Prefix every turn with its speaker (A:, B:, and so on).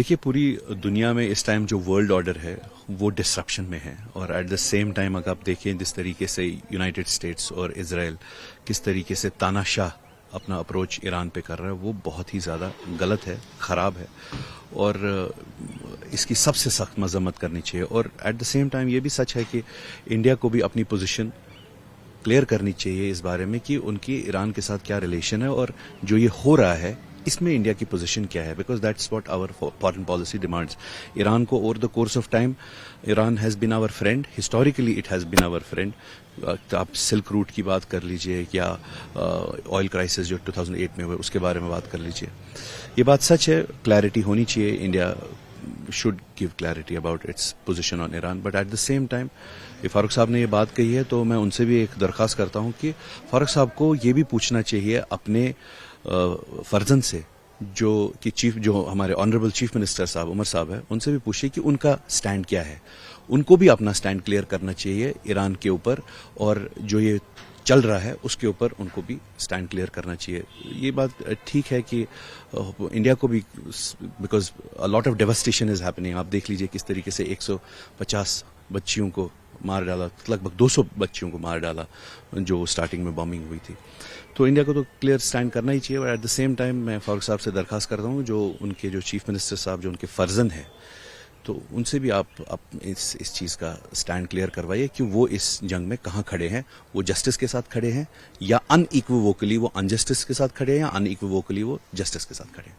A: دیکھیے پوری دنیا میں اس ٹائم جو ورلڈ آرڈر ہے وہ ڈسرپشن میں ہے، اور ایٹ دا سیم ٹائم اگر آپ دیکھیں جس طریقے سے یونائٹڈ اسٹیٹس اور اسرائیل کس طریقے سے تانا شاہ اپنا اپروچ ایران پہ کر رہا ہے، وہ بہت ہی زیادہ غلط ہے، خراب ہے، اور اس کی سب سے سخت مذمت کرنی چاہیے. اور ایٹ دا سیم ٹائم یہ بھی سچ ہے کہ انڈیا کو بھی اپنی پوزیشن کلیئر کرنی چاہیے اس بارے میں کہ ان کی ایران کے ساتھ کیا ریلیشن ہے، اور جو یہ ہو رہا ہے اس میں انڈیا کی پوزیشن کیا ہے، because that's what our foreign policy demands. Iran کو over the course of time Iran has been our friend, historically it has been our friend. آپ سلک روٹ کی بات کر لیجئے یا آئل کرائسس جو 2008 میں ہوئے اس کے بارے میں بات کر لیجئے. یہ بات سچ ہے، کلیئرٹی ہونی چاہیے، India should give clarity about its position on Iran, but at the same time فاروق صاحب نے یہ بات کہی ہے تو میں ان سے بھی ایک درخواست کرتا ہوں کہ فاروق صاحب کو یہ بھی پوچھنا چاہیے اپنے فرزند سے جو ہمارے آنریبل چیف منسٹر صاحب عمر صاحب ہے، ان سے بھی پوچھیے کہ ان کا سٹینڈ کیا ہے. ان کو بھی اپنا سٹینڈ کلیئر کرنا چاہیے ایران کے اوپر، اور جو یہ چل رہا ہے اس کے اوپر ان کو بھی سٹینڈ کلیئر کرنا چاہیے. یہ بات ٹھیک ہے کہ انڈیا کو بھی، because lot of devastation is happening. آپ دیکھ لیجئے کس طریقے سے 150 بچیوں کو مار ڈالا، لگ بھگ 200 بچیوں کو مار ڈالا جو سٹارٹنگ میں بامبنگ ہوئی تھی. تو انڈیا کو تو کلیئر سٹینڈ کرنا ہی چاہیے. اور ایٹ دا سیم ٹائم میں فاروق صاحب سے درخواست کرتا ہوں جو ان کے جو چیف منسٹر صاحب جو ان کے فرزند ہیں، تو ان سے بھی آپ اس چیز کا سٹینڈ کلیئر کروائیے کہ وہ اس جنگ میں کہاں کھڑے ہیں. وہ جسٹس کے ساتھ کھڑے ہیں یا ان ایکویوکلی وہ انجسٹس کے ساتھ کھڑے ہیں، یا ان ایکویوکلی وہ جسٹس کے ساتھ کھڑے ہیں.